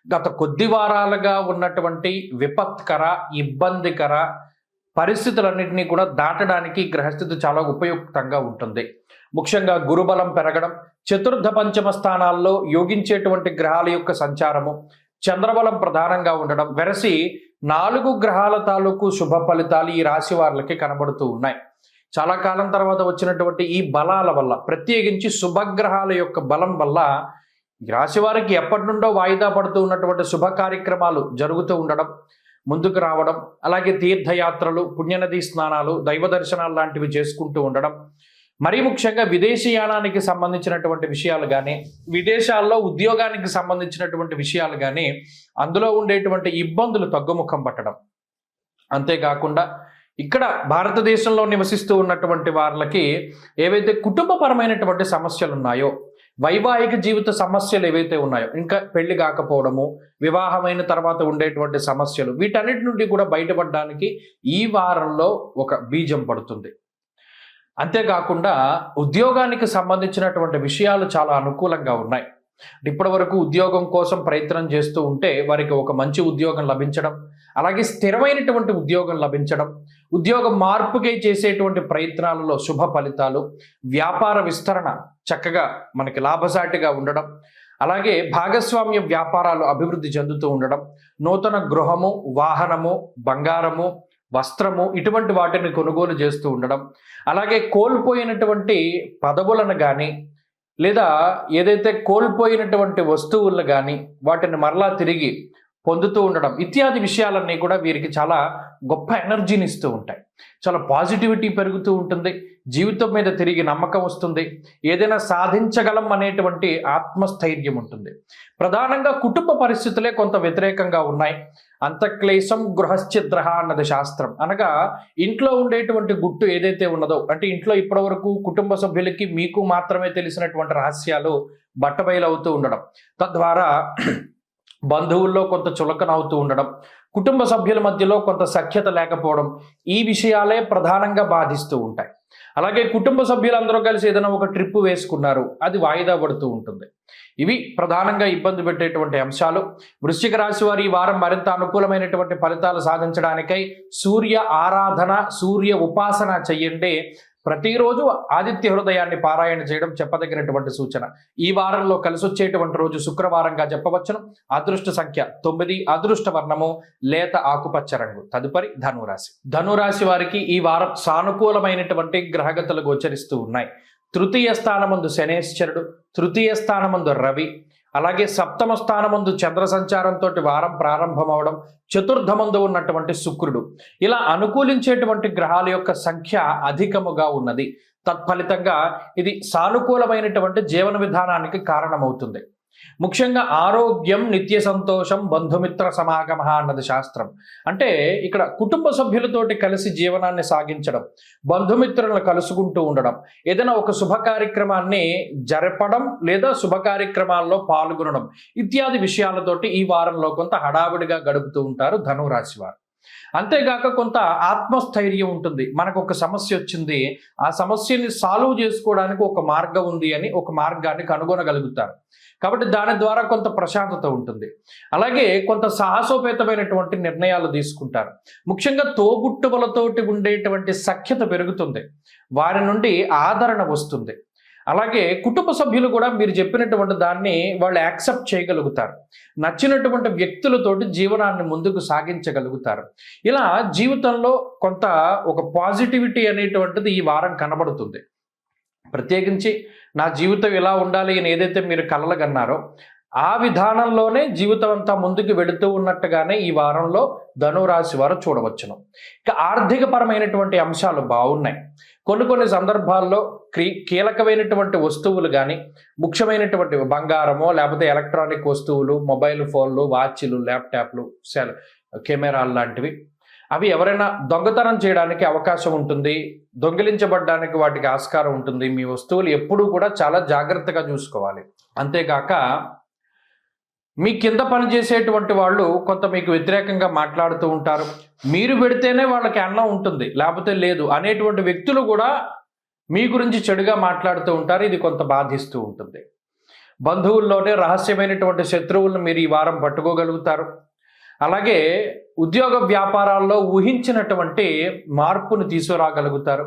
గత కొద్ది వారాలుగా ఉన్నటువంటి విపత్కర ఇబ్బందికర పరిస్థితులన్నింటినీ కూడా దాటడానికి గ్రహస్థితి చాలా ఉపయుక్తంగా ఉంటుంది. ముఖ్యంగా గురుబలం పెరగడం, చతుర్థ పంచమ స్థానాల్లో యోగించేటువంటి గ్రహాల యొక్క సంచారము, చంద్రబలం ప్రధానంగా ఉండడం, వెరసి 4 గ్రహాల తాలూకు శుభ ఫలితాలు ఈ రాశి వారికి కనబడుతూ ఉన్నాయి. చాలా కాలం తర్వాత వచ్చినటువంటి ఈ బలాల వల్ల, ప్రత్యేకించి శుభగ్రహాల యొక్క బలం వల్ల ఈ రాశి వారికి ఎప్పటి నుండో వాయిదా పడుతూ ఉన్నటువంటి శుభ కార్యక్రమాలు జరుగుతూ ఉండడం, ముందుకు రావడం, అలాగే తీర్థయాత్రలు, పుణ్యనదీ స్నానాలు, దైవ దర్శనాలు లాంటివి చేసుకుంటూ ఉండడం, మరీ ముఖ్యంగా విదేశీయానానికి సంబంధించినటువంటి విషయాలు కానీ, విదేశాల్లో ఉద్యోగానికి సంబంధించినటువంటి విషయాలు కానీ, అందులో ఉండేటువంటి ఇబ్బందులు తగ్గుముఖం పట్టడం. అంతేకాకుండా ఇక్కడ భారతదేశంలో నివసిస్తూ ఉన్నటువంటి వాళ్ళకి ఏవైతే కుటుంబపరమైనటువంటి సమస్యలు ఉన్నాయో, వైవాహిక జీవిత సమస్యలు ఏవైతే ఉన్నాయో, ఇంకా పెళ్లి కాకపోవడము, వివాహమైన తర్వాత ఉండేటువంటి సమస్యలు, వీటన్నిటి నుండి కూడా బయటపడడానికి ఈ వారంలో ఒక బీజం పడుతుంది. అంతేకాకుండా ఉద్యోగానికి సంబంధించినటువంటి విషయాలు చాలా అనుకూలంగా ఉన్నాయి. ఇప్పటి వరకు ఉద్యోగం కోసం ప్రయత్నం చేస్తూ ఉంటే వారికి ఒక మంచి ఉద్యోగం లభించడం, అలాగే స్థిరమైనటువంటి ఉద్యోగం లభించడం, ఉద్యోగం మార్పుకై చేసేటువంటి ప్రయత్నాలలో శుభ ఫలితాలు, వ్యాపార విస్తరణ చక్కగా మనకి లాభసాటిగా ఉండడం, అలాగే భాగస్వామ్య వ్యాపారాలు అభివృద్ధి చెందుతూ ఉండడం, నూతన గృహము, వాహనము, బంగారము, వస్త్రము ఇటువంటి వాటిని కొనుగోలు చేస్తూ ఉండడం, అలాగే కోల్పోయినటువంటి పదవులను కానీ లేదా ఏదైతే కోల్పోయినటువంటి వస్తువులను కానీ వాటిని మరలా తిరిగి పొందుతూ ఉండడం ఇత్యాది విషయాలన్నీ కూడా వీరికి చాలా గొప్ప ఎనర్జీని ఇస్తూ ఉంటాయి. చాలా పాజిటివిటీ పెరుగుతూ ఉంటుంది. జీవితం మీద తిరిగి నమ్మకం వస్తుంది. ఏదైనా సాధించగలం అనేటువంటి ఆత్మస్థైర్యం ఉంటుంది. ప్రధానంగా కుటుంబ పరిస్థితులే కొంత వ్యతిరేకంగా ఉన్నాయి. అంతఃక్లేశం గృహశ్చిద్ర అన్నది శాస్త్రం. అనగా ఇంట్లో ఉండేటువంటి గుట్టు ఏదైతే ఉన్నదో, అంటే ఇంట్లో ఇప్పటివరకు కుటుంబ సభ్యులకి మీకు మాత్రమే తెలిసినటువంటి రహస్యాలు బట్టబయలవుతూ ఉండడం, తద్వారా బంధువుల్లో కొంత చులకన అవుతూ ఉండడం, కుటుంబ సభ్యుల మధ్యలో కొంత సఖ్యత లేకపోవడం, ఈ విషయాలే ప్రధానంగా బాధిస్తూ ఉంటాయి. అలాగే కుటుంబ సభ్యులందరూ కలిసి ఏదైనా ఒక ట్రిప్ వేసుకున్నారు, అది వాయిదా పడుతూ ఉంటుంది. ఇవి ప్రధానంగా ఇబ్బంది పెట్టేటువంటి అంశాలు. వృశ్చిక రాశి వారి ఈ వారం మరింత అనుకూలమైనటువంటి ఫలితాలు సాధించడానికై సూర్య ఆరాధన, సూర్య ఉపాసన చెయ్యండి. ప్రతిరోజు ఆదిత్య హృదయాన్ని పారాయణ చేయడం చెప్పదగినటువంటి సూచన. ఈ వారంలో కలిసొచ్చేటువంటి రోజు శుక్రవారంగా చెప్పవచ్చును. అదృష్ట సంఖ్య 9, అదృష్ట వర్ణము లేత ఆకుపచ్చ రంగు. తదుపరి ధనురాశి. ధనురాశి వారికి ఈ వారం సానుకూలమైనటువంటి గ్రహగతులు గోచరిస్తూ ఉన్నాయి. తృతీయ స్థానమందు శనేశ్వరుడు, తృతీయ స్థానమందు రవి, అలాగే సప్తమ స్థానమందు చంద్ర సంచారంతో వారం ప్రారంభమవడం, చతుర్థమందు ఉన్నటువంటి శుక్రుడు, ఇలా అనుకూలించేటువంటి గ్రహాల యొక్క సంఖ్య అధికముగా ఉన్నది. తత్ఫలితంగా ఇది సానుకూలమైనటువంటి జీవన విధానానికి కారణమవుతుంది. ముఖ్యంగా ఆరోగ్యం, నిత్య సంతోషం, బంధుమిత్ర సమాగమ అన్నది శాస్త్రం. అంటే ఇక్కడ కుటుంబ సభ్యులతోటి కలిసి జీవనాన్ని సాగించడం, బంధుమిత్రులను కలుసుకుంటూ ఉండడం, ఏదైనా ఒక శుభ కార్యక్రమాన్ని జరపడం లేదా శుభ కార్యక్రమాల్లో పాల్గొనడం ఇత్యాది విషయాలతోటి ఈ వారంలో కొంత హడావిడిగా గడుపుతూ ఉంటారు ధనురాశి వారు. అంతేగాక కొంత ఆత్మస్థైర్యం ఉంటుంది. మనకు ఒక సమస్య వచ్చింది, ఆ సమస్యని సాల్వ్ చేసుకోవడానికి ఒక మార్గం ఉంది అని ఒక మార్గాన్ని కనుగొనగలుగుతారు. కాబట్టి దాని ద్వారా కొంత ప్రశాంతత ఉంటుంది. అలాగే కొంత సాహసోపేతమైనటువంటి నిర్ణయాలు తీసుకుంటారు. ముఖ్యంగా తోబుట్టువులతోటి ఉండేటువంటి సఖ్యత పెరుగుతుంది, వారి నుండి ఆదరణ వస్తుంది. అలాగే కుటుంబ సభ్యులు కూడా మీరు చెప్పినటువంటి దాన్ని వాళ్ళు యాక్సెప్ట్ చేయగలుగుతారు. నచ్చినటువంటి వ్యక్తులతోటి జీవనాన్ని ముందుకు సాగించగలుగుతారు. ఇలా జీవితంలో కొంత ఒక పాజిటివిటీ అనేటువంటిది ఈ వారం కనబడుతుంది. ప్రత్యేకించి నా జీవితం ఇలా ఉండాలి అని ఏదైతే మీరు కలలుగన్నారో ఆ విధానంలోనే జీవితం అంతా ముందుకు వెళుతూ ఉన్నట్టుగానే ఈ వారంలో ధనురాశి వారు చూడవచ్చును. ఇక ఆర్థికపరమైనటువంటి అంశాలు బాగున్నాయి. కొన్ని సందర్భాల్లో కీలకమైనటువంటి వస్తువులు కానీ, ముఖ్యమైనటువంటి బంగారమో లేకపోతే ఎలక్ట్రానిక్ వస్తువులు, మొబైల్ ఫోన్లు, వాచ్లు, ల్యాప్టాప్లు, కెమెరాలు లాంటివి అవి ఎవరైనా దొంగతనం చేయడానికి అవకాశం ఉంటుంది, దొంగిలించబడడానికి వాటికి ఆస్కారం ఉంటుంది. మీ వస్తువులు ఎప్పుడూ కూడా చాలా జాగ్రత్తగా చూసుకోవాలి. అంతేకాక మీ కింద పనిచేసేటువంటి వాళ్ళు కొంత మీకు వ్యతిరేకంగా మాట్లాడుతూ ఉంటారు. మీరు పెడితేనే వాళ్ళకి అన్నం ఉంటుంది, లేకపోతే లేదు అనేటువంటి వ్యక్తులు కూడా మీ గురించి చెడుగా మాట్లాడుతూ ఉంటారు. ఇది కొంత బాధిస్తూ ఉంటుంది. బంధువుల్లోనే రహస్యమైనటువంటి శత్రువులను మీరు ఈ వారం పట్టుకోగలుగుతారు. అలాగే ఉద్యోగ వ్యాపారాల్లో ఊహించినటువంటి మార్పును తీసుకురాగలుగుతారు.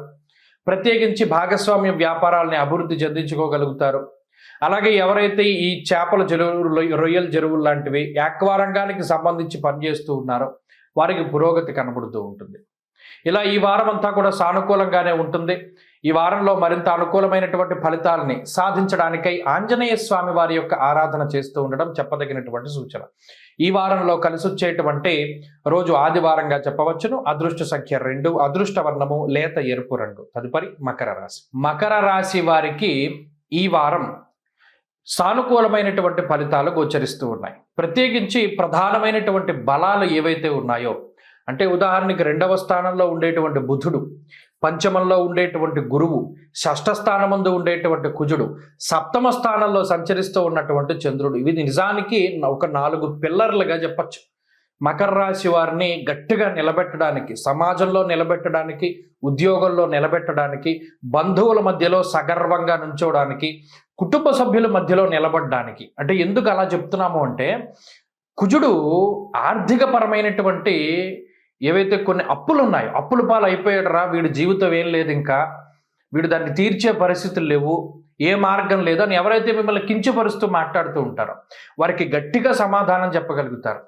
ప్రత్యేకించి భాగస్వామ్య వ్యాపారాలని అభివృద్ధి చెందించుకోగలుగుతారు. అలాగే ఎవరైతే ఈ చేపల చెరువులు, రొయ్యల చెరువులు లాంటివి ఆక్వా రంగానికి సంబంధించి పనిచేస్తూ ఉన్నారో వారికి పురోగతి కనబడుతూ ఉంటుంది. ఇలా ఈ వారం అంతా కూడా సానుకూలంగానే ఉంటుంది. ఈ వారంలో మరింత అనుకూలమైనటువంటి ఫలితాలని సాధించడానికై ఆంజనేయ స్వామి వారి యొక్క ఆరాధన చేస్తూ ఉండడం చెప్పదగినటువంటి సూచన. ఈ వారంలో కలిసి వచ్చేటువంటి రోజు ఆదివారంగా చెప్పవచ్చును. అదృష్ట సంఖ్య 2, అదృష్ట వర్ణము లేత ఎరుపు రంగు. తదుపరి మకర రాశి. మకర రాశి వారికి ఈ వారం సానుకూలమైనటువంటి ఫలితాలు గోచరిస్తూ ఉన్నాయి. ప్రత్యేకించి ప్రధానమైనటువంటి బలాలు ఏవైతే ఉన్నాయో, అంటే ఉదాహరణకి 2వ స్థానంలో ఉండేటువంటి బుధుడు, పంచమంలో ఉండేటువంటి గురువు, షష్ఠ స్థానమందు ఉండేటువంటి కుజుడు, సప్తమ స్థానంలో సంచరిస్తూ ఉన్నటువంటి చంద్రుడు, ఇవి నిజానికి ఒక 4 పిల్లర్లుగా చెప్పచ్చు. మకర రాశి వారిని గట్టిగా నిలబెట్టడానికి, సమాజంలో నిలబెట్టడానికి, ఉద్యోగంలో నిలబెట్టడానికి, బంధువుల మధ్యలో సగర్వంగా నుంచోడానికి, కుటుంబ సభ్యుల మధ్యలో నిలబడడానికి. అంటే ఎందుకు అలా చెప్తున్నాము అంటే, కుజుడు ఆర్థికపరమైనటువంటి ఏవైతే కొన్ని అప్పులు ఉన్నాయో, అప్పుల పాలు అయిపోయాడు రా, వీడి జీవితం ఏం లేదు, ఇంకా వీడు దాన్ని తీర్చే పరిస్థితులు లేవు, ఏ మార్గం లేదు అని ఎవరైతే మిమ్మల్ని కించపరుస్తూ మాట్లాడుతూ ఉంటారో వారికి గట్టిగా సమాధానం చెప్పగలుగుతారు.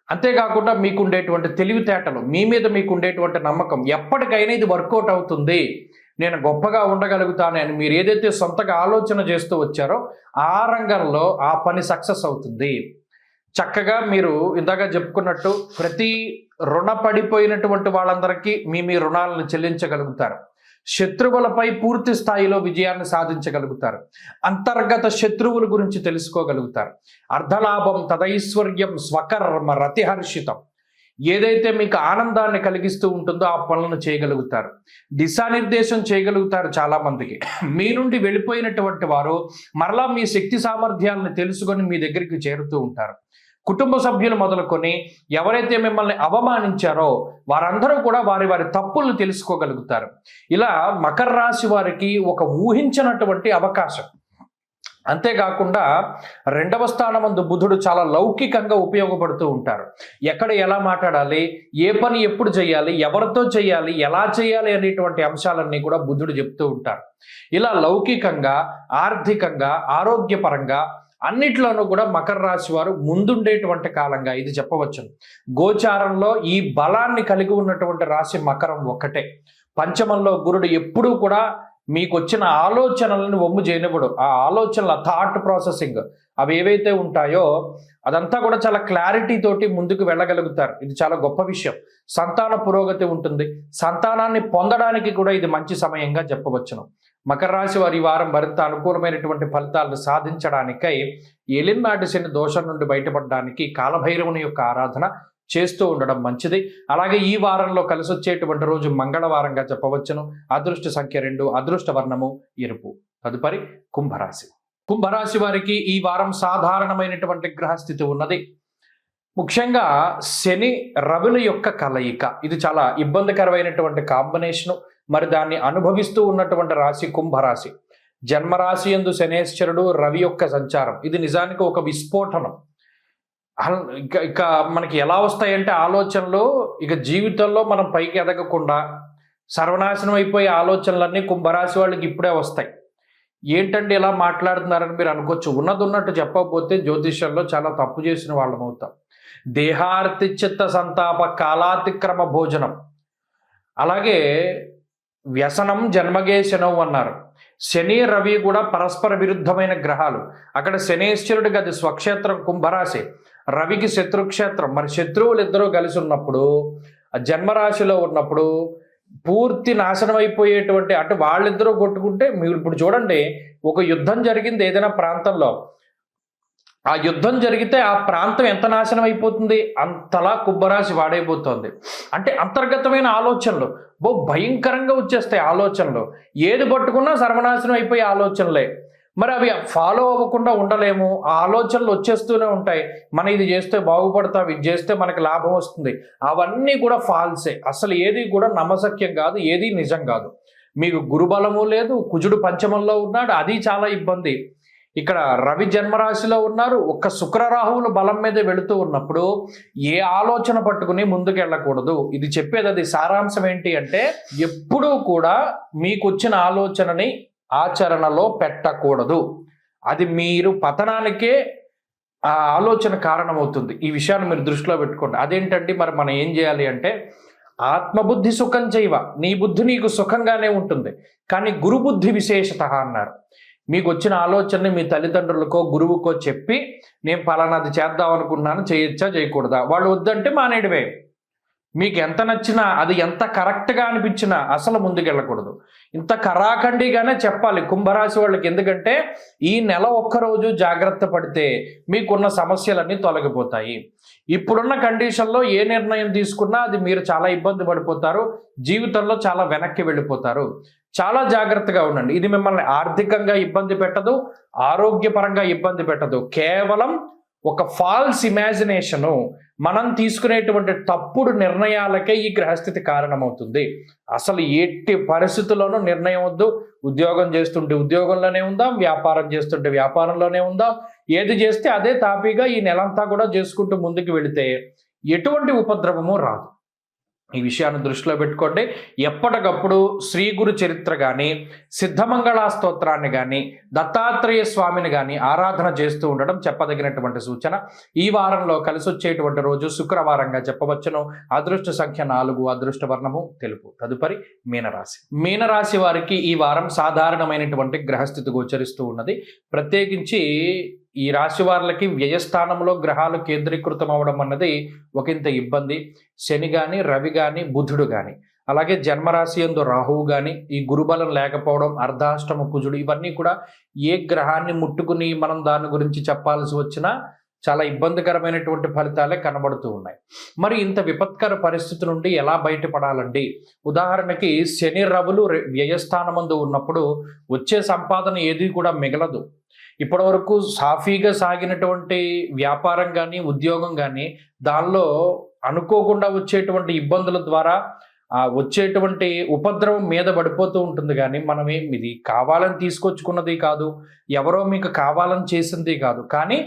అంతేకాకుండా మీకుండేటువంటి తెలివితేటలు, మీ మీద మీకుండేటువంటి నమ్మకం, ఎప్పటికైనా ఇది వర్కౌట్ అవుతుంది, నేను గొప్పగా ఉండగలుగుతాను అని మీరు ఏదైతే సొంతగా ఆలోచన చేస్తూ వచ్చారో ఆ రంగంలో ఆ పని సక్సెస్ అవుతుంది. చక్కగా మీరు ఇందాక చెప్పుకున్నట్టు ప్రతి రుణపడిపోయినటువంటి వాళ్ళందరికీ మీ రుణాలను చెల్లించగలుగుతారు. శత్రువులపై పూర్తి స్థాయిలో విజయాన్ని సాధించగలుగుతారు. అంతర్గత శత్రువుల గురించి తెలుసుకోగలుగుతారు. అర్ధలాభం తదైశ్వర్యం స్వకర్మ రతిహర్షితం. ఏదైతే మీకు ఆనందాన్ని కలిగిస్తూ ఉంటుందో ఆ పనులను చేయగలుగుతారు. దిశానిర్దేశం చేయగలుగుతారు. చాలామందికి మీ నుండి వెళ్ళిపోయినటువంటి వారు మరలా మీ శక్తి సామర్థ్యాలను తెలుసుకొని మీ దగ్గరికి చేరుతూ ఉంటారు. కుటుంబ సభ్యులు మొదలుకొని ఎవరైతే మిమ్మల్ని అవమానించారో వారందరూ కూడా వారి వారి తప్పులను తెలుసుకోగలుగుతారు. ఇలా మకర రాశి వారికి ఒక ఊహించినటువంటి అవకాశం. అంతేకాకుండా 2వ స్థానమందు బుధుడు చాలా లౌకికంగా ఉపయోగపడుతూ ఉంటారు. ఎక్కడ ఎలా మాట్లాడాలి, ఏ పని ఎప్పుడు చేయాలి, ఎవరితో చేయాలి, ఎలా చేయాలి అనేటువంటి అంశాలన్నీ కూడా బుధుడు చెప్తూ ఉంటారు. ఇలా లౌకికంగా, ఆర్థికంగా, ఆరోగ్యపరంగా అన్నిట్లోనూ కూడా మకర రాశి వారు ముందుండేటువంటి కాలంగా ఇది చెప్పవచ్చు. గోచారంలో ఈ బలాన్ని కలిగి ఉన్నటువంటి రాశి మకరం ఒక్కటే. పంచమంలో గురుడు ఎప్పుడూ కూడా మీకు వచ్చిన ఆలోచనలను వమ్ము చేయనివ్వడు. ఆ ఆలోచనల థాట్ ప్రాసెసింగ్ అవి ఏవైతే ఉంటాయో అదంతా కూడా చాలా క్లారిటీ తోటి ముందుకు వెళ్ళగలుగుతారు. ఇది చాలా గొప్ప విషయం. సంతాన పురోగతి ఉంటుంది. సంతానాన్ని పొందడానికి కూడా ఇది మంచి సమయంగా చెప్పవచ్చును. మకర రాశి వారి ఈ వారం మరింత అనుకూలమైనటువంటి ఫలితాలను సాధించడానికై ఏలినాటి శని దోషం నుండి బయటపడడానికి కాలభైరవుని యొక్క ఆరాధన చేస్తూ ఉండడం మంచిది. అలాగే ఈ వారంలో కలిసి వచ్చేటువంటి రోజు మంగళవారంగా చెప్పవచ్చును. అదృష్ట సంఖ్య 2, అదృష్ట వర్ణము ఎరుపు. తదుపరి కుంభరాశి. కుంభరాశి వారికి ఈ వారం సాధారణమైనటువంటి గ్రహస్థితి ఉన్నది. ముఖ్యంగా శని రవుల యొక్క కలయిక ఇది చాలా ఇబ్బందికరమైనటువంటి కాంబినేషను. మరి దాన్ని అనుభవిస్తూ ఉన్నటువంటి రాశి కుంభరాశి. జన్మరాశి యందు శనేశ్వరుడు రవి యొక్క సంచారం ఇది నిజానికి ఒక విస్ఫోటనం. ఇక మనకి ఎలా వస్తాయంటే ఆలోచనలు ఇక జీవితంలో మనం పైకి ఎదగకుండా సర్వనాశనం అయిపోయే ఆలోచనలన్నీ కుంభరాశి వాళ్ళకి ఇప్పుడే వస్తాయి. ఏంటంటే ఇలా మాట్లాడుతున్నారని మీరు అనుకోవచ్చు. ఉన్నది ఉన్నట్టు చెప్పకపోతే జ్యోతిష్యంలో చాలా తప్పు చేసిన వాళ్ళం అవుతాం. దేహార్తి చిత్త సంతాప కాలాతిక్రమ భోజనం, అలాగే వ్యసనం జన్మగేశనం అన్నారు. శని రవి కూడా పరస్పర విరుద్ధమైన గ్రహాలు. అక్కడ శనేశ్వరుడికి అది స్వక్షేత్రం కుంభరాశి, రవికి శత్రుక్షేత్రం. మరి శత్రువులు ఇద్దరూ కలిసి ఉన్నప్పుడు జన్మరాశిలో ఉన్నప్పుడు పూర్తి నాశనం అయిపోయేటువంటి అంటే వాళ్ళిద్దరూ కొట్టుకుంటే మీరు ఇప్పుడు చూడండి, ఒక యుద్ధం జరిగింది ఏదైనా ప్రాంతంలో, ఆ యుద్ధం జరిగితే ఆ ప్రాంతం ఎంత నాశనం అయిపోతుంది, అంతలా కుంభరాశి వాడైపోతుంది. అంటే అంతర్గతమైన ఆలోచనలు భయంకరంగా వచ్చేస్తాయి. ఆలోచనలు ఏది పట్టుకున్నా సర్వనాశనం అయిపోయే ఆలోచనలే. మరి అవి ఫాలో అవ్వకుండా ఉండలేము. ఆ ఆలోచనలు వచ్చేస్తూనే ఉంటాయి. మనం ఇది చేస్తే బాగుపడతాం, ఇది చేస్తే మనకి లాభం వస్తుంది, అవన్నీ కూడా ఫాల్సే. అసలు ఏది కూడా నమ్మశక్యం కాదు, ఏది నిజం కాదు. మీకు గురుబలము లేదు, కుజుడు పంచమంలో ఉన్నాడు, అది చాలా ఇబ్బంది. ఇక్కడ రవి జన్మరాశిలో ఉన్నారు. ఒక్క శుక్రరాహువుల బలం మీద వెళుతూ ఉన్నప్పుడు ఏ ఆలోచన పట్టుకుని ముందుకు వెళ్ళకూడదు. ఇది చెప్పేది అది సారాంశం ఏంటి అంటే ఎప్పుడూ కూడా మీకు వచ్చిన ఆలోచనని ఆచరణలో పెట్టకూడదు. అది మీరు పతనానికే ఆ ఆలోచన కారణమవుతుంది. ఈ విషయాన్ని మీరు దృష్టిలో పెట్టుకోండి. అదేంటంటే మరి మనం ఏం చేయాలి అంటే ఆత్మబుద్ధి సుఖం చేయవ, నీ బుద్ధి నీకు సుఖంగానే ఉంటుంది, కానీ గురుబుద్ధి విశేషత అన్నారు. మీకు వచ్చిన ఆలోచనని మీ తల్లిదండ్రులకో గురువుకో చెప్పి నేను పలానాది చేద్దాం అనుకున్నాను, చేయొచ్చా చేయకూడదా, వాళ్ళు వద్దంటే మానేయడమే. మీకు ఎంత నచ్చినా అది ఎంత కరెక్ట్గా అనిపించినా అసలు ముందుకెళ్ళకూడదు. ఇంత కరాఖండిగానే చెప్పాలి కుంభరాశి వాళ్ళకి. ఎందుకంటే ఈ నెల ఒక్కరోజు జాగ్రత్త పడితే మీకున్న సమస్యలన్నీ తొలగిపోతాయి. ఇప్పుడున్న కండిషన్లో ఏ నిర్ణయం తీసుకున్నా అది మీరు చాలా ఇబ్బంది పడిపోతారు, జీవితంలో చాలా వెనక్కి వెళ్ళిపోతారు. చాలా జాగ్రత్తగా ఉండండి. ఇది మిమ్మల్ని ఆర్థికంగా ఇబ్బంది పెట్టదు, ఆరోగ్యపరంగా ఇబ్బంది పెట్టదు. కేవలం ఒక ఫాల్స్ ఇమాజినేషను, మనం తీసుకునేటువంటి తప్పుడు నిర్ణయాలకే ఈ గ్రహస్థితి కారణమవుతుంది. అసలు ఎట్టి పరిస్థితుల్లోనూ నిర్ణయం వద్దు. ఉద్యోగం చేస్తుంటే ఉద్యోగంలోనే ఉందాం, వ్యాపారం చేస్తుంటే వ్యాపారంలోనే ఉందాం. ఏది చేస్తే అదే తాపీగా ఈ నెలంతా కూడా చేసుకుంటూ ముందుకు వెళితే ఎటువంటి ఉపద్రవము రాదు. ఈ విషయాన్ని దృష్టిలో పెట్టుకోండి. ఎప్పటికప్పుడు శ్రీ గురు చరిత్ర కానీ, సిద్ధమంగళ స్తోత్రాన్ని కానీ, దత్తాత్రేయ స్వామిని కానీ ఆరాధన చేస్తూ ఉండడం చెప్పదగినటువంటి సూచన. ఈ వారంలో కలిసి వచ్చేటువంటి రోజు శుక్రవారంగా చెప్పవచ్చును. అదృష్ట సంఖ్య 4, అదృష్ట వర్ణము తెలుపు. తదుపరి మీనరాశి. మీనరాశి వారికి ఈ వారం సాధారణమైనటువంటి గ్రహస్థితి గోచరిస్తూ ఉన్నది. ప్రత్యేకించి ఈ రాశి వారికి వ్యయస్థానంలో గ్రహాలు కేంద్రీకృతం అవడం అన్నది ఒకంత ఇబ్బంది. శని కానీ, రవి కానీ, బుధుడు కానీ, అలాగే జన్మరాశి యందు రాహువు కానీ, ఈ గురుబలం లేకపోవడం, అర్ధాష్టమ కుజుడు, ఇవన్నీ కూడా ఏ గ్రహాన్ని ముట్టుకుని మనం దాని గురించి చెప్పాల్సి వచ్చినా చాలా ఇబ్బందికరమైనటువంటి ఫలితాలే కనబడుతూ ఉన్నాయి. మరి ఇంత విపత్కర పరిస్థితి నుండి ఎలా బయటపడాలండి? ఉదాహరణకి శని రవులు వ్యయస్థానమందు ఉన్నప్పుడు వచ్చే సంపాదన ఏది కూడా మిగలదు. ఇప్పటి వరకు సాఫీగా సాగినటువంటి వ్యాపారం కానీ, ఉద్యోగం కానీ, దానిలో అనుకోకుండా వచ్చేటువంటి ఇబ్బందుల ద్వారా వచ్చేటువంటి ఉపద్రవం మీద పడిపోతూ ఉంటుంది. కానీ మనమేం ఇది కావాలని తీసుకొచ్చుకున్నది కాదు, ఎవరో మీకు కావాలని చేసింది కాదు, కానీ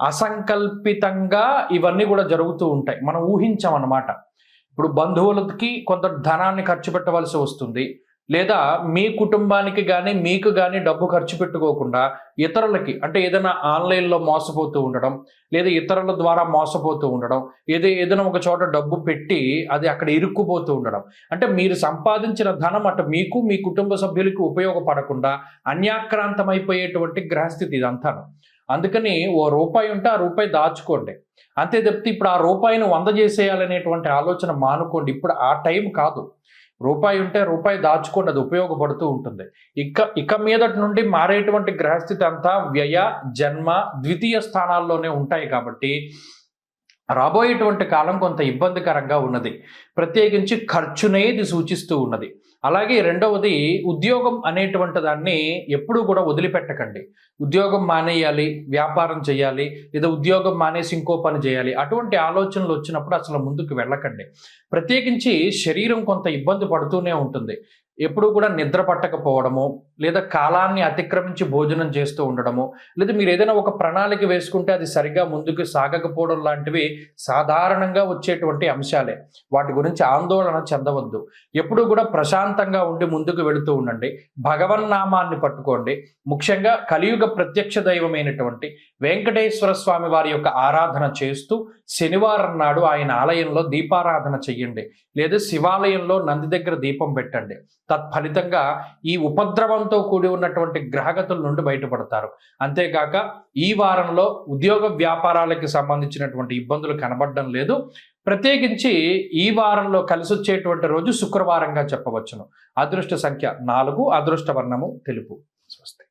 అసంకల్పితంగా ఇవన్నీ కూడా జరుగుతూ ఉంటాయి. మనం ఊహించామన్నమాట. ఇప్పుడు బంధువులకి కొంత ధనాన్ని ఖర్చు పెట్టవలసి వస్తుంది, లేదా మీ కుటుంబానికి కానీ మీకు కానీ డబ్బు ఖర్చు పెట్టుకోకుండా ఇతరులకి అంటే ఏదైనా ఆన్లైన్లో మోసపోతూ ఉండడం, లేదా ఇతరుల ద్వారా మోసపోతూ ఉండడం, ఏదైనా ఒక చోట డబ్బు పెట్టి అది అక్కడ ఇరుక్కుపోతూ ఉండడం, అంటే మీరు సంపాదించిన ధనం అటు మీకు మీ కుటుంబ సభ్యులకి ఉపయోగపడకుండా అన్యాక్రాంతమైపోయేటువంటి గ్రహస్థితి ఇదంతా. అందుకని ఓ రూపాయి ఉంటే ఆ రూపాయి దాచుకోండి, అంతే తప్పితే ఇప్పుడు ఆ రూపాయిని 100 చేసేయాలనేటువంటి ఆలోచన మానుకోండి. ఇప్పుడు ఆ టైం కాదు. రూపాయి ఉంటే రూపాయి దాచుకోండి, అది ఉపయోగపడుతూ ఉంటుంది. ఇక మీదటి నుండి మారేటువంటి గ్రహస్థితి అంతా వ్యయ, జన్మ, ద్వితీయ స్థానాల్లోనే ఉంటాయి కాబట్టి రాబోయేటువంటి కాలం కొంత ఇబ్బందికరంగా ఉన్నది. ప్రత్యేకించి ఖర్చునేది సూచిస్తూ ఉన్నది. అలాగే రెండవది, ఉద్యోగం అనేటువంటి దాన్ని ఎప్పుడూ కూడా వదిలిపెట్టకండి. ఉద్యోగం మానేయాలి, వ్యాపారం చేయాలి, లేదా ఉద్యోగం మానేసి ఇంకో పని చేయాలి, అటువంటి ఆలోచనలు వచ్చినప్పుడు అసలు ముందుకు వెళ్ళకండి. ప్రత్యేకించి శరీరం కొంత ఇబ్బంది పడుతూనే ఉంటుంది. ఎప్పుడు కూడా నిద్ర పట్టకపోవడము, లేదా కాలాన్ని అతిక్రమించి భోజనం చేస్తూ ఉండడము, లేదా మీరు ఏదైనా ఒక ప్రణాళిక వేసుకుంటే అది సరిగా ముందుకు సాగకపోవడం లాంటివి సాధారణంగా వచ్చేటువంటి అంశాలే. వాటి గురించి ఆందోళన చెందవద్దు. ఎప్పుడు కూడా ప్రశాంతంగా ఉండి ముందుకు వెళుతూ ఉండండి. భగవన్నామాన్ని పట్టుకోండి. ముఖ్యంగా కలియుగ ప్రత్యక్ష దైవమైనటువంటి వెంకటేశ్వర స్వామి వారి యొక్క ఆరాధన చేస్తూ శనివారం నాడు ఆయన ఆలయంలో దీపారాధన చెయ్యండి, లేదా శివాలయంలో నంది దగ్గర దీపం పెట్టండి. తత్ఫలితంగా ఈ ఉపద్రవంతో కూడి ఉన్నటువంటి గ్రహగతుల నుండి బయటపడతారు. అంతేకాక ఈ వారంలో ఉద్యోగ వ్యాపారాలకి సంబంధించినటువంటి ఇబ్బందులు కనబడడం లేదు. ప్రత్యేకించి ఈ వారంలో కలిసి వచ్చేటువంటి రోజు శుక్రవారంగా చెప్పవచ్చును. అదృష్ట సంఖ్య 4, అదృష్ట వర్ణము తెలుపు. స్వస్తి.